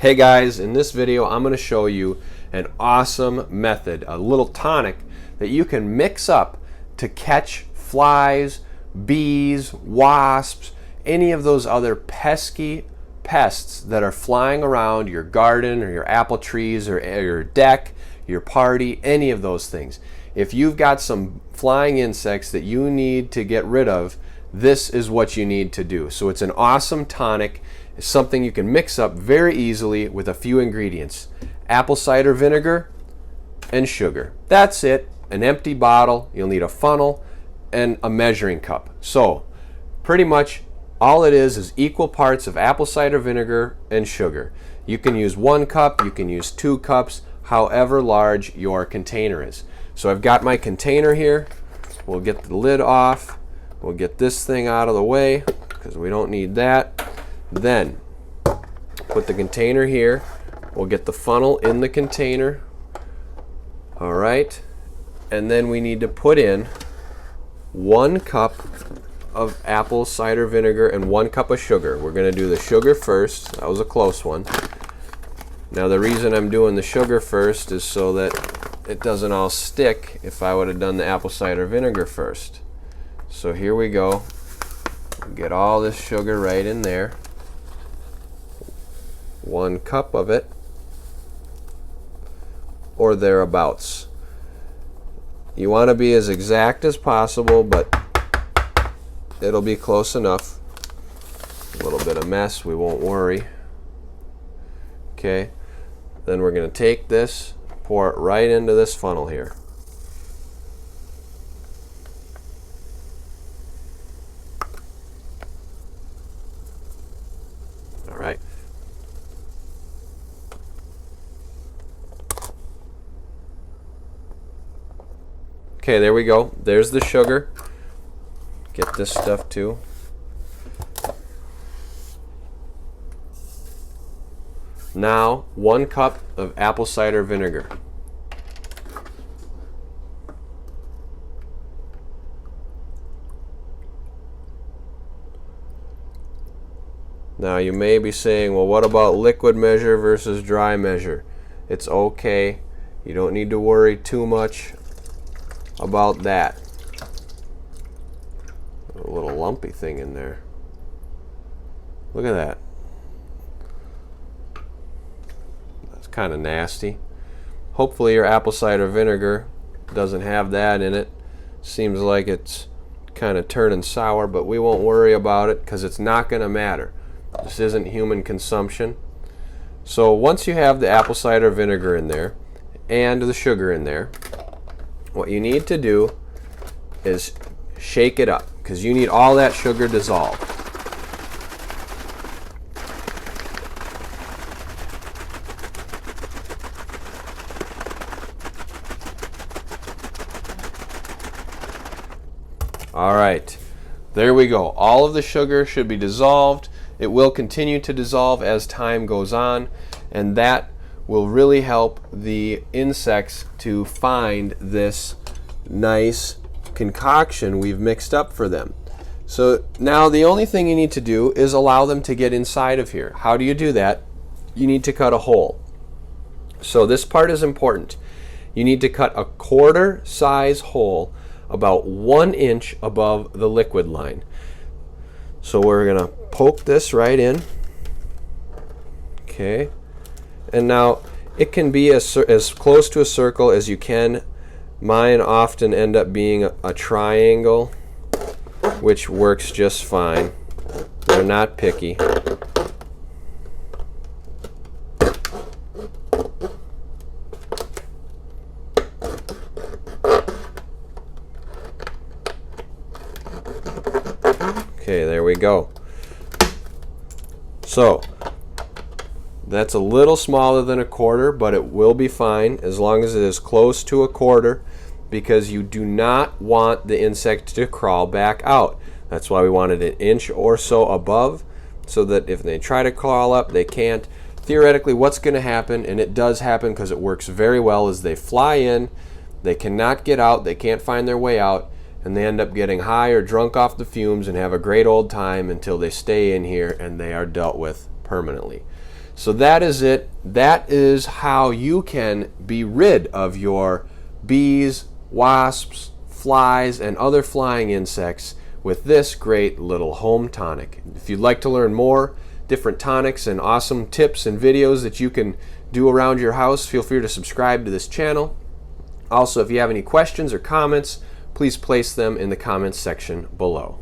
Hey guys, in this video I'm going to show you an awesome method, a little tonic that you can mix up to catch flies, bees, wasps, any of those other pesky pests that are flying around your garden or your apple trees or your deck, your party, any of those things. If you've got some flying insects that you need to get rid of, this is what you need to do. So it's an awesome tonic. It's something you can mix up very easily with a few ingredients: apple cider vinegar and sugar. That's it. An empty bottle. You'll need a funnel and a measuring cup. So pretty much all it is equal parts of apple cider vinegar and sugar. You can use 1 cup, you can use 2 cups, however large your container is. So I've got my container here. We'll get the lid off. We'll get this thing out of the way because we don't need that. Then put the container here. We'll get the funnel in the container. All right. And then we need to put in 1 cup of apple cider vinegar and 1 cup of sugar. We're going to do the sugar first. That was a close one. Now the reason I'm doing the sugar first is so that it doesn't all stick if I would have done the apple cider vinegar first. So here we go. Get all this sugar right in there. 1 cup of it, or thereabouts. You want to be as exact as possible, but it'll be close enough. A little bit of mess, we won't worry. Okay, then we're going to take this, pour it right into this funnel here. All right. Okay, there we go. There's the sugar. Get this stuff too. Now, 1 cup of apple cider vinegar. Now you may be saying, well, what about liquid measure versus dry measure? It's okay. You don't need to worry too much about that. A little lumpy thing in there. Look at that. That's kind of nasty. Hopefully your apple cider vinegar doesn't have that in it. Seems like it's kind of turning sour, but we won't worry about it because it's not going to matter. This isn't human consumption. So once you have the apple cider vinegar in there and the sugar in there, what you need to do is shake it up because you need all that sugar dissolved. All right, there we go. All of the sugar should be dissolved. It will continue to dissolve as time goes on, and that will really help the insects to find this nice concoction we've mixed up for them. So now the only thing you need to do is allow them to get inside of here. How do you do that? You need to cut a hole. So this part is important. You need to cut a 1/4 size hole about 1 inch above the liquid line. So we're gonna poke this right in. Okay. And now it can be as close to a circle as you can. Mine often end up being a triangle, which works just fine. They're not picky. Okay, there we go. So that's a little smaller than a 1/4, but it will be fine as long as it is close to a 1/4, because you do not want the insect to crawl back out. That's why we wanted an inch or so above, so that if they try to crawl up, they can't. Theoretically, what's going to happen, and it does happen because it works very well, is they fly in, they cannot get out, they can't find their way out, and they end up getting high or drunk off the fumes and have a great old time until they stay in here and they are dealt with permanently. So that is it. That is how you can be rid of your bees, wasps, flies, and other flying insects with this great little home tonic. If you'd like to learn more different tonics and awesome tips and videos that you can do around your house, feel free to subscribe to this channel. Also, if you have any questions or comments, please place them in the comments section below.